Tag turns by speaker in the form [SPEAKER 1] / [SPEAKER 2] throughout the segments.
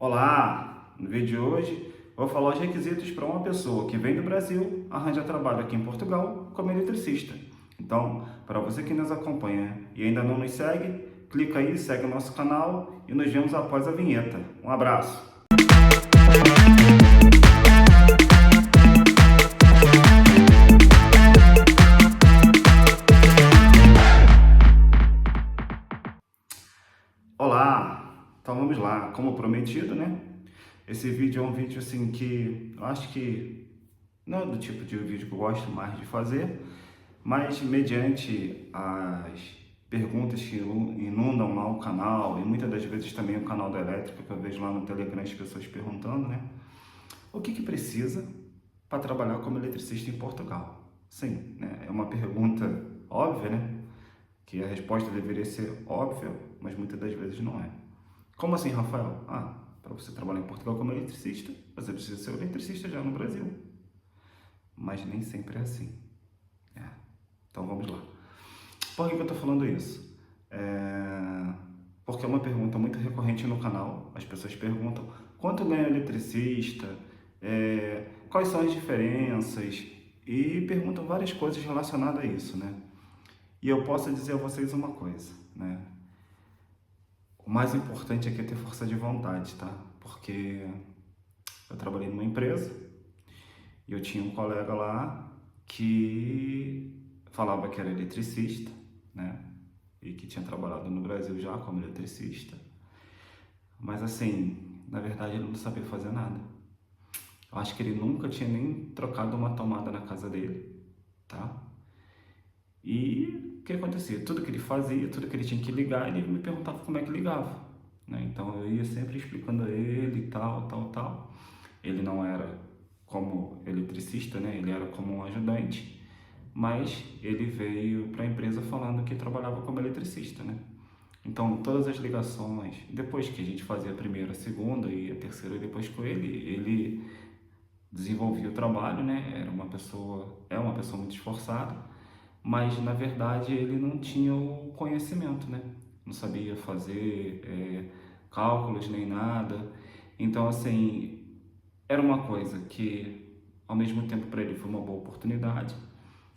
[SPEAKER 1] Olá! No vídeo de hoje vou falar os requisitos para uma pessoa que vem do Brasil, arranja trabalho aqui em Portugal como eletricista. Então, para você que nos acompanha e ainda não nos segue, clica aí, segue o nosso canal e nos vemos após a vinheta. Um abraço! Olá! Então vamos lá, como prometido, né? Esse vídeo é um vídeo assim que eu acho que não é do tipo de vídeo que eu gosto mais de fazer, mas mediante as perguntas que inundam lá o canal e muitas das vezes também o canal da Elétrica, que eu vejo lá no Telegram as pessoas perguntando, né? O que precisa para trabalhar como eletricista em Portugal? Sim, né? É uma pergunta óbvia, né? Que a resposta deveria ser óbvia, mas muitas das vezes não é. Como assim, Rafael? Para você trabalhar em Portugal como eletricista, você precisa ser eletricista já no Brasil. Mas nem sempre é assim. Então vamos lá. Por que eu estou falando isso? Porque é uma pergunta muito recorrente no canal. As pessoas perguntam quanto ganha o eletricista, quais são as diferenças e perguntam várias coisas relacionadas a isso, né? E eu posso dizer a vocês uma coisa, né? O mais importante aqui é ter força de vontade, tá? Porque eu trabalhei numa empresa e eu tinha um colega lá que falava que era eletricista, né? E que tinha trabalhado no Brasil já como eletricista. Mas assim, na verdade ele não sabia fazer nada. Eu acho que ele nunca tinha nem trocado uma tomada na casa dele, tá? E o que acontecia? Tudo que ele fazia, tudo que ele tinha que ligar, ele me perguntava como é que ligava, né? Então eu ia sempre explicando a ele, tal. Ele não era como eletricista, né? Ele era como um ajudante, mas ele veio para a empresa falando que trabalhava como eletricista, né? Então todas as ligações, depois que a gente fazia a primeira, a segunda e a terceira depois com ele desenvolvia o trabalho, né? É uma pessoa muito esforçada, mas na verdade ele não tinha o conhecimento, né? Não sabia fazer cálculos nem nada. Então, assim, era uma coisa que, ao mesmo tempo, para ele foi uma boa oportunidade,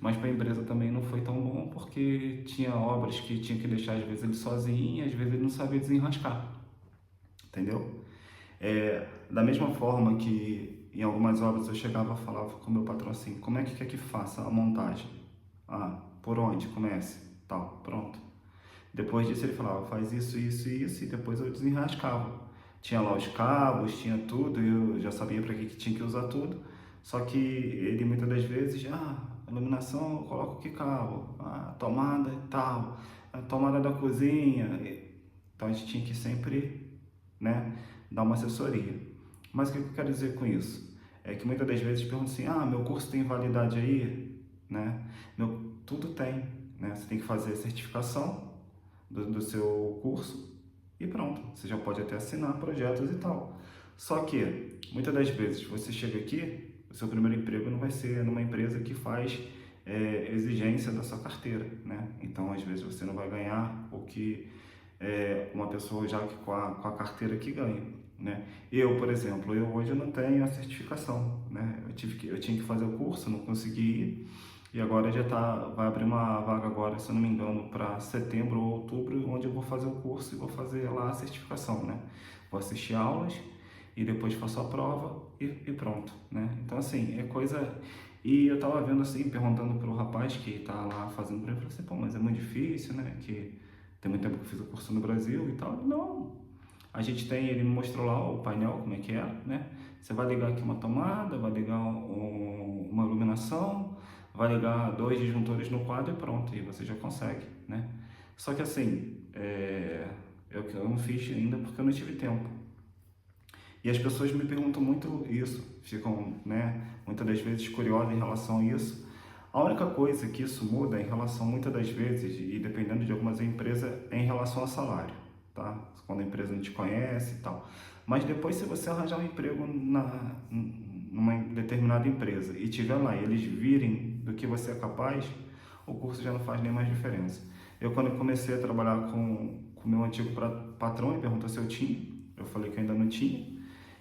[SPEAKER 1] mas para a empresa também não foi tão bom, porque tinha obras que tinha que deixar, às vezes, ele sozinho e às vezes ele não sabia desenrascar, entendeu? Da mesma forma que em algumas obras eu chegava e falava com o meu patrão assim, como é que quer que faça a montagem? Por onde? Comece? Tal, pronto. Depois disso ele falava, faz isso, isso e isso, e depois eu desenrascava. Tinha lá os cabos, tinha tudo, eu já sabia para que tinha que usar tudo, só que ele muitas das vezes, iluminação, eu coloco que cabo, tomada e tal, a tomada da cozinha. Então a gente tinha que sempre, né, dar uma assessoria. Mas o que eu quero dizer com isso? É que muitas das vezes perguntam assim, meu curso tem validade aí? Né? Tudo tem, né? Você tem que fazer a certificação do seu curso e pronto, você já pode até assinar projetos e tal. Só que, muitas das vezes, você chega aqui, o seu primeiro emprego não vai ser numa empresa que faz exigência da sua carteira, né? Então, às vezes, você não vai ganhar o que uma pessoa já que com a carteira que ganha, né? Eu, por exemplo, hoje eu não tenho a certificação, né? Eu tinha que fazer o curso, não consegui ir, e agora vai abrir uma vaga agora, se eu não me engano, para setembro ou outubro, onde eu vou fazer o curso e vou fazer lá a certificação, né? Vou assistir aulas e depois faço a prova e pronto, né? Então, assim, é coisa... E eu tava vendo assim, perguntando pro rapaz que tá lá fazendo pra mim, eu falei assim, pô, mas é muito difícil, né? Que tem muito tempo que eu fiz o curso no Brasil e tal. Não, ele me mostrou lá o painel, como é que é, né? Você vai ligar aqui uma tomada, vai ligar uma iluminação, vai ligar 2 disjuntores no quadro e pronto, e você já consegue, né? Só que assim, eu não fiz ainda porque eu não tive tempo. E as pessoas me perguntam muito isso, ficam, né, muitas das vezes curiosas em relação a isso. A única coisa que isso muda em relação, muitas das vezes, e dependendo de algumas empresas, é em relação ao salário, tá? Quando a empresa não te conhece e tal. Mas depois, se você arranjar um emprego numa determinada empresa e tiver lá e eles virem do que você é capaz, o curso já não faz nem mais diferença. Eu, quando comecei a trabalhar com o meu antigo patrão, ele perguntou se eu tinha. Eu falei que eu ainda não tinha.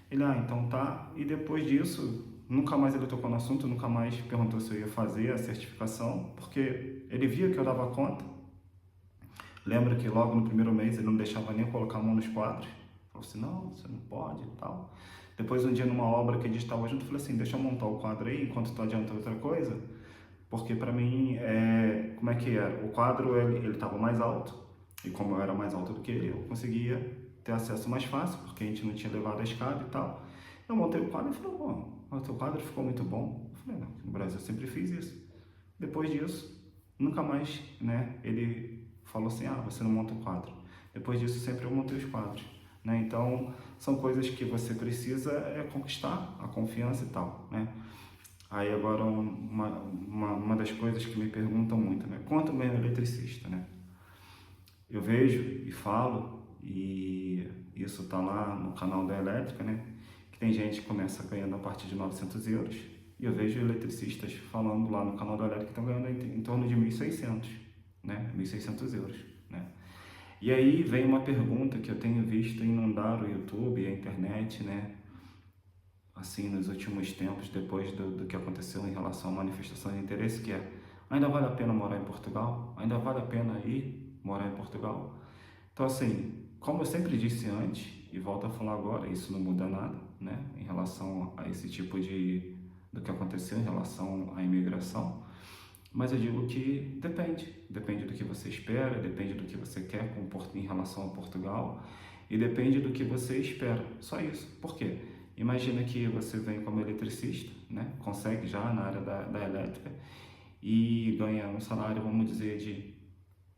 [SPEAKER 1] Ele, então tá. E depois disso, nunca mais ele tocou no assunto, nunca mais perguntou se eu ia fazer a certificação, porque ele via que eu dava conta. Lembro que logo no primeiro mês ele não deixava nem colocar a mão nos quadros. Falou assim, não, você não pode e tal. Depois um dia numa obra que a gente estava junto, eu falei assim, deixa eu montar o quadro aí enquanto tu adianta outra coisa. Porque para mim, como é que era? O quadro ele estava mais alto, e como eu era mais alto do que ele, eu conseguia ter acesso mais fácil, porque a gente não tinha levado a escada e tal. Eu montei o quadro e falei, bom, o teu quadro ficou muito bom. Eu falei, não, no Brasil eu sempre fiz isso. Depois disso, nunca mais, né, ele falou assim, você não monta o quadro. Depois disso, sempre eu montei os quadros. Né? Então, são coisas que você precisa conquistar, a confiança e tal, né? Aí agora uma das coisas que me perguntam muito, né? Quanto ganha um eletricista, né? Eu vejo e falo, e isso tá lá no canal da elétrica, né? Que tem gente que começa ganhando a partir de 900 euros, e eu vejo eletricistas falando lá no canal da elétrica que estão ganhando em torno de 1.600, né? 1.600 euros, né? E aí vem uma pergunta que eu tenho visto inundar o YouTube e a internet, né? Assim, nos últimos tempos, depois do que aconteceu em relação à manifestação de interesse, que é, ainda vale a pena morar em Portugal? Ainda vale a pena ir morar em Portugal? Então, assim, como eu sempre disse antes, e volto a falar agora, isso não muda nada, né, em relação a esse tipo do que aconteceu em relação à imigração, mas eu digo que depende do que você espera, depende do que você quer em relação a Portugal, e depende do que você espera, só isso. Por quê? Imagina que você vem como eletricista, né? Consegue já na área da elétrica e ganha um salário, vamos dizer, de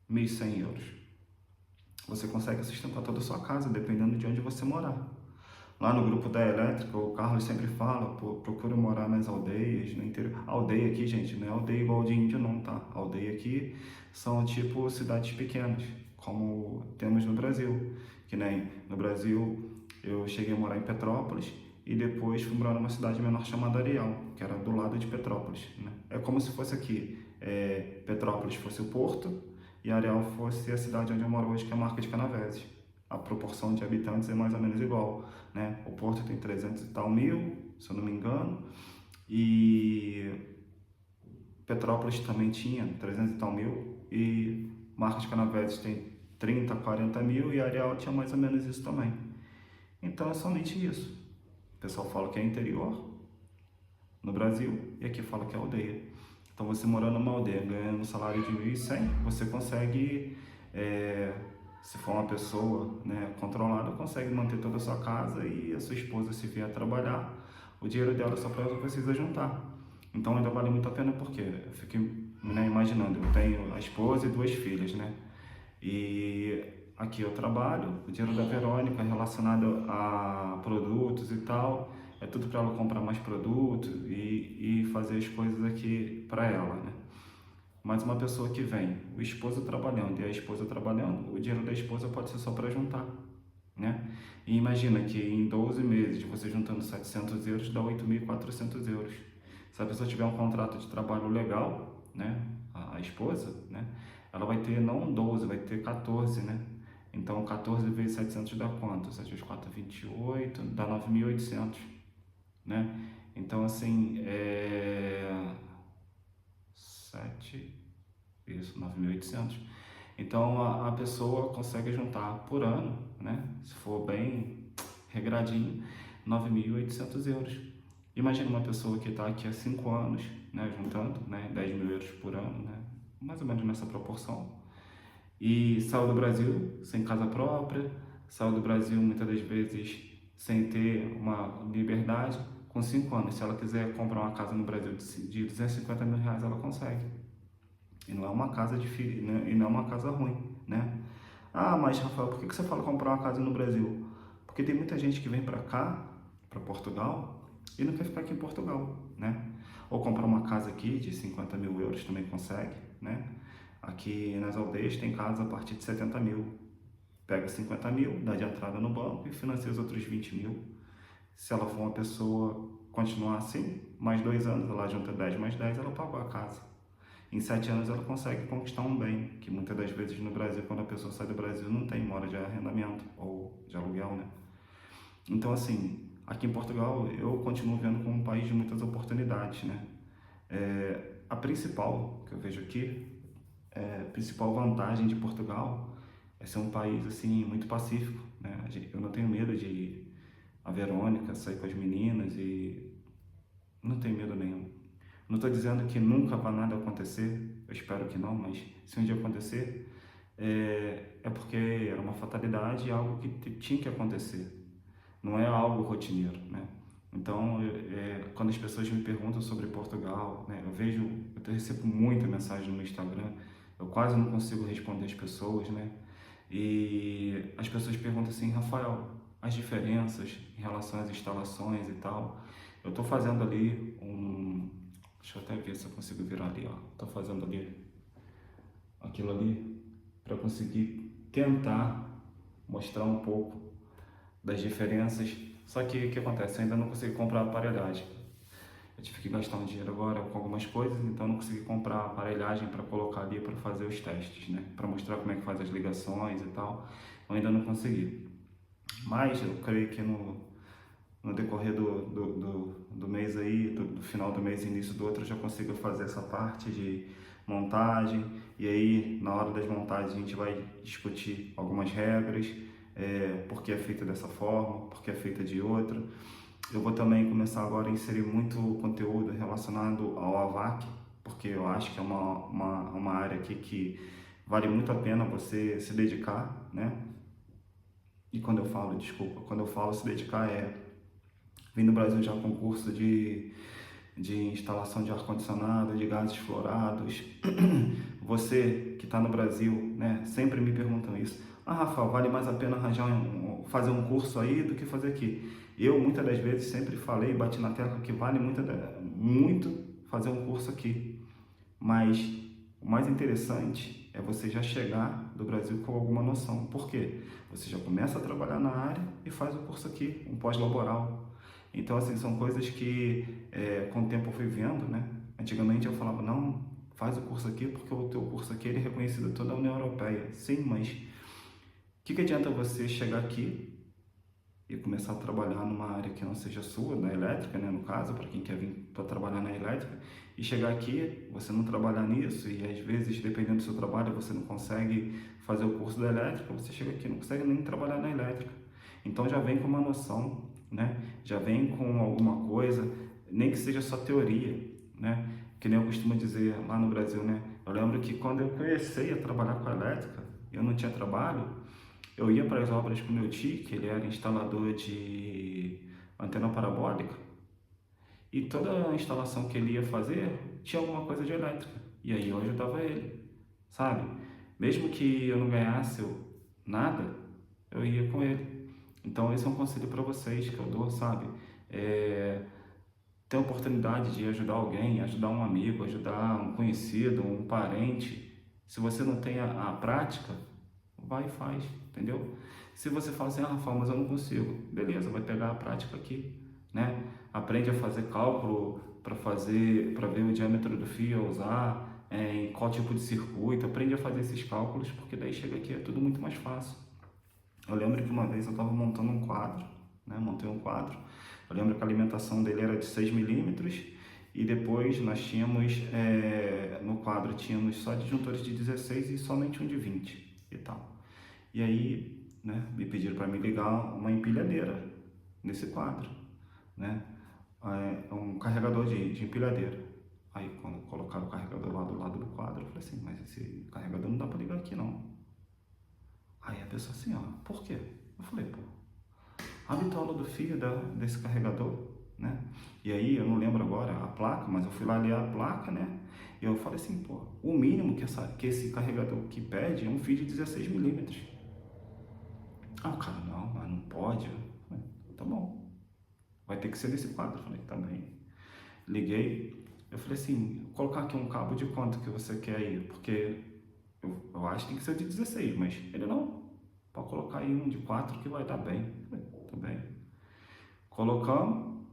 [SPEAKER 1] 1.100 euros. Você consegue sustentar toda a sua casa, dependendo de onde você morar. Lá no grupo da elétrica, o Carlos sempre fala, procura morar nas aldeias, no interior. A aldeia aqui, gente, não é aldeia igual de índio não, tá? A aldeia aqui são tipo cidades pequenas, como temos no Brasil. Que nem no Brasil, eu cheguei a morar em Petrópolis e depois fui morar numa cidade menor chamada Areal, que era do lado de Petrópolis, né? É como se fosse aqui, Petrópolis fosse o porto e Areal fosse a cidade onde eu moro hoje, que é a Marca de Canaveses. A proporção de habitantes é mais ou menos igual, né? O Porto tem 300 e tal mil, se eu não me engano, e Petrópolis também tinha 300 e tal mil, e Marca de Canaveses tem 30, 40 mil, e Areal tinha mais ou menos isso também. Então é somente isso. O pessoal fala que é interior no Brasil, e aqui fala que é aldeia. Então você morando numa aldeia, ganhando um salário de 1.100, você consegue... se for uma pessoa, né, controlada, consegue manter toda a sua casa, e a sua esposa, se vier trabalhar, o dinheiro dela só para ela precisa juntar. Então ainda vale muito a pena, porque eu fico, né, imaginando, eu tenho a esposa e 2 filhas, né? E aqui eu trabalho, o dinheiro da Verônica relacionado a produtos e tal, é tudo para ela comprar mais produtos e fazer as coisas aqui para ela, né? Mas uma pessoa que vem, o esposo trabalhando e a esposa trabalhando, o dinheiro da esposa pode ser só para juntar, né? E imagina que em 12 meses, você juntando 700 euros, dá 8.400 euros. Se a pessoa tiver um contrato de trabalho legal, né, a esposa, né, ela vai ter não 12, vai ter 14, né? Então 14 vezes 700 dá quanto? 7 vezes 4, 28, dá 9.800, né? Então assim, 7, isso, 9.800. Então a pessoa consegue juntar por ano, né? Se for bem regradinho, 9.800 euros. Imagina uma pessoa que está aqui há 5 anos, né, juntando, né, 10.000 euros por ano, né, mais ou menos nessa proporção, e saiu do Brasil sem casa própria, saiu do Brasil muitas das vezes sem ter uma liberdade. Com 5 anos, se ela quiser comprar uma casa no Brasil de 250 mil reais, ela consegue. E não é uma casa difícil, né? E não é uma casa ruim, né? Mas Rafael, por que você fala comprar uma casa no Brasil? Porque tem muita gente que vem para cá, para Portugal, e não quer ficar aqui em Portugal, né? Ou comprar uma casa aqui de 50 mil euros também consegue, né? Aqui nas aldeias tem casa a partir de 70 mil. Pega 50 mil, dá de entrada no banco e financia os outros 20 mil. Se ela for uma pessoa continuar assim, mais 2 anos, ela junta 10 mais 10, ela pagou a casa. Em 7 anos ela consegue conquistar um bem, que muitas das vezes no Brasil, quando a pessoa sai do Brasil, não tem, mora de arrendamento ou de aluguel, né? Então, assim, aqui em Portugal eu continuo vendo como um país de muitas oportunidades, né? A principal que eu vejo aqui, a principal vantagem de Portugal é ser um país assim muito pacífico, né? Eu não tenho medo de ir a Verônica, sair com as meninas e não tenho medo nenhum. Não estou dizendo que nunca vai nada acontecer, eu espero que não, mas se um dia acontecer, é porque era uma fatalidade e algo que tinha que acontecer, não é algo rotineiro, né? Então, quando as pessoas me perguntam sobre Portugal, né, eu recebo muita mensagem no meu Instagram, eu quase não consigo responder as pessoas, né? E as pessoas perguntam assim, Rafael, as diferenças em relação às instalações e tal. Eu estou fazendo ali deixa eu até ver se eu consigo virar ali, ó. Estou fazendo ali aquilo ali para conseguir tentar mostrar um pouco das diferenças. Só que o que acontece? Eu ainda não consegui comprar aparelhagem. Eu tive que gastar um dinheiro agora com algumas coisas, então não consegui comprar aparelhagem para colocar ali para fazer os testes, né? Para mostrar como é que faz as ligações e tal. Eu ainda não consegui. Mas eu creio que no decorrer do mês aí, do final do mês e início do outro, eu já consigo fazer essa parte de montagem. E aí, na hora das montagens, a gente vai discutir algumas regras, por que é feita dessa forma, por que é feita de outra. Eu vou também começar agora a inserir muito conteúdo relacionado ao AVAC, porque eu acho que é uma área aqui que vale muito a pena você se dedicar, né? E quando eu falo se dedicar vim no Brasil já com curso de instalação de ar-condicionado, de gases fluorados. Você que está no Brasil, né, sempre me perguntam isso. Ah, Rafael, vale mais a pena fazer um curso aí do que fazer aqui. Eu, muitas das vezes, sempre falei, bati na tecla que vale muito fazer um curso aqui. Mas o mais interessante é você já chegar do Brasil com alguma noção. Por quê? Você já começa a trabalhar na área e faz o curso aqui, um pós-laboral. Então, assim, são coisas que com o tempo eu fui vendo, né? Antigamente eu falava, não, faz o curso aqui porque o teu curso aqui ele é reconhecido em toda a União Europeia. Sim, mas o que adianta você chegar aqui e começar a trabalhar numa área que não seja sua, na elétrica, né, no caso, para quem quer vir para trabalhar na elétrica, e chegar aqui, você não trabalhar nisso, e às vezes, dependendo do seu trabalho, você não consegue fazer o curso da elétrica, você chega aqui e não consegue nem trabalhar na elétrica. Então já vem com uma noção, né? Já vem com alguma coisa, nem que seja só teoria, né? Que nem eu costumo dizer lá no Brasil, né? Eu lembro que quando eu comecei a trabalhar com a elétrica, eu não tinha trabalho, eu ia para as obras com meu tio, que ele era instalador de antena parabólica, e toda a instalação que ele ia fazer tinha alguma coisa de elétrica. E aí eu ajudava ele, sabe? Mesmo que eu não ganhasse nada, eu ia com ele. Então esse é um conselho para vocês que eu dou, sabe? Ter a oportunidade de ajudar alguém, ajudar um amigo, ajudar um conhecido, um parente. Se você não tem a prática, vai e faz, entendeu? Se você fala assim, ah, Rafael, mas eu não consigo, beleza, vai pegar a prática aqui, né? Aprende a fazer cálculo para ver o diâmetro do fio a usar, em qual tipo de circuito, aprende a fazer esses cálculos, porque daí chega aqui é tudo muito mais fácil. Eu lembro que uma vez eu estava montando um quadro, né? Montei um quadro, eu lembro que a alimentação dele era de 6 milímetros, e depois nós tínhamos, no quadro tínhamos só disjuntores de 16 e somente um de 20 e tal. E aí, né, me pediram para me ligar uma empilhadeira nesse quadro, né, um carregador de empilhadeira. Aí quando colocaram o carregador lá do lado do quadro, eu falei assim, mas esse carregador não dá para ligar aqui não. Aí a pessoa assim, ó, por quê? Eu falei, pô, a bitola do fio desse carregador, né? E aí eu não lembro agora a placa, mas eu fui lá ler a placa, né? E eu falei assim, pô, o mínimo que esse carregador que pede é um fio de 16 milímetros. Ah, o cara, não, mas não pode. Eu falei, tá bom, vai ter que ser desse quadro. Eu falei, tá bem. Liguei, eu falei assim, vou colocar aqui um cabo de quanto que você quer aí? Porque eu acho que tem que ser de 16, mas ele não, pode colocar aí um de 4 que vai dar bem. Eu falei, tá bem. Colocamos,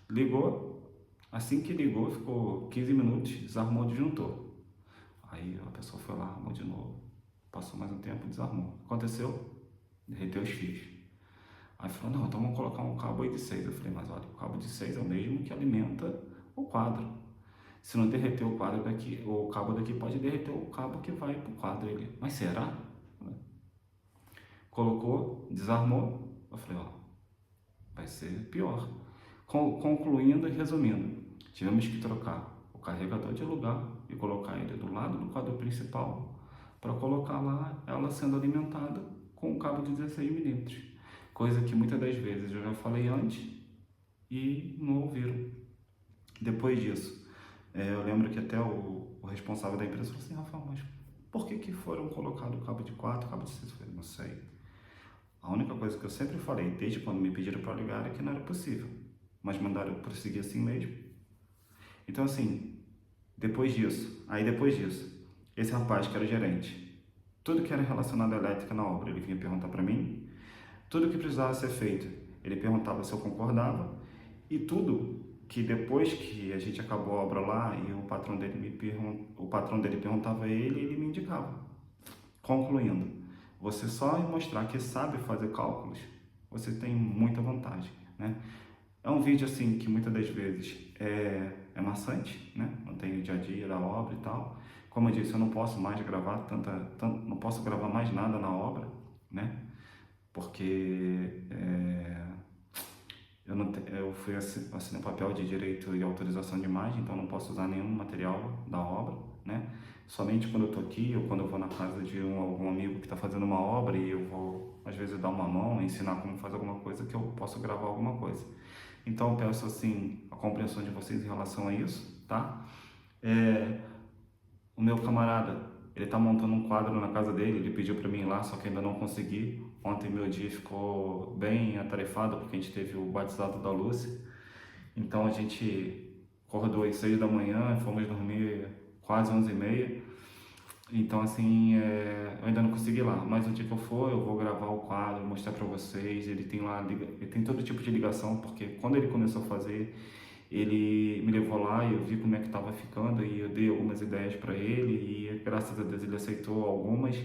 [SPEAKER 1] ligou, assim que ligou, ficou 15 minutos, desarmou o disjuntor. Aí a pessoa foi lá, armou de novo, passou mais um tempo, desarmou. Aconteceu? Derreteu os fios. Aí falou, não, então vamos colocar um cabo aí de 6. Eu falei, mas olha, o cabo de 6 é o mesmo que alimenta o quadro. Se não derreter o quadro daqui, o cabo daqui pode derreter o cabo que vai para o quadro. Ele, mas será? Colocou, desarmou. Eu falei, ó, vai ser pior. Concluindo e resumindo, tivemos que trocar o carregador de lugar e colocar ele do lado do quadro principal para colocar lá ela sendo alimentada com um cabo de 16 milímetros. Coisa que muitas das vezes eu já falei antes e não ouviram. Depois disso, eu lembro que até o responsável da empresa falou assim, Rafael, mas por que foram colocados o cabo de 4, cabo de 6? Eu falei, não sei. A única coisa que eu sempre falei, desde quando me pediram para ligar, é que não era possível. Mas mandaram eu prosseguir assim mesmo. Então assim, depois disso, esse rapaz que era o gerente, tudo que era relacionado à elétrica na obra, ele vinha perguntar para mim, tudo que precisava ser feito, ele perguntava se eu concordava, e tudo que depois que a gente acabou a obra lá e o patrão dele perguntava a ele, ele me indicava. Concluindo, você só em mostrar que sabe fazer cálculos, você tem muita vantagem, né? É um vídeo assim que muitas das vezes é maçante, né? Não tem o dia a dia da obra e tal. Como eu disse, eu não posso mais gravar não posso gravar mais nada na obra, né? Porque eu fui assinei papel de direito e autorização de imagem, então não posso usar nenhum material da obra, né? Somente quando eu estou aqui ou quando eu vou na casa de algum amigo que está fazendo uma obra e eu vou, às vezes, dar uma mão, ensinar como fazer alguma coisa, que eu posso gravar alguma coisa. Então eu peço assim a compreensão de vocês em relação a isso, tá? O meu camarada, ele tá montando um quadro na casa dele, ele pediu para mim ir lá, só que ainda não consegui. Ontem meu dia ficou bem atarefado porque a gente teve o batizado da Lúcia. Então a gente acordou às 6 da manhã, fomos dormir quase 11h30. Então assim, eu ainda não consegui ir lá, mas o dia que eu for, eu vou gravar o quadro, mostrar para vocês. Ele tem lá, ele tem todo tipo de ligação, porque quando ele começou a fazer, ele me levou lá e eu vi como é que estava ficando e eu dei algumas ideias para ele e graças a Deus ele aceitou algumas.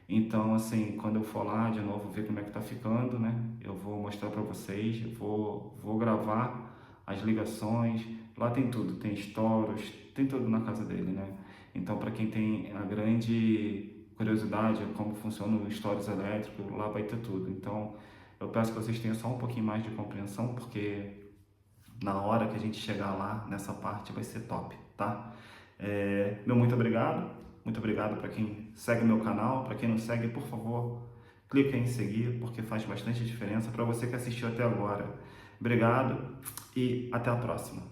[SPEAKER 1] Então, assim, quando eu for lá de novo ver como é que tá ficando, né? Eu vou mostrar para vocês, vou gravar as ligações. Lá tem tudo, tem estouros, tem tudo na casa dele, né? Então, para quem tem a grande curiosidade de como funcionam os estouros elétricos, lá vai ter tudo. Então, eu peço que vocês tenham só um pouquinho mais de compreensão, porque na hora que a gente chegar lá, nessa parte, vai ser top, tá? Meu muito obrigado para quem segue meu canal, para quem não segue, por favor, clica em seguir, porque faz bastante diferença para você que assistiu até agora. Obrigado e até a próxima.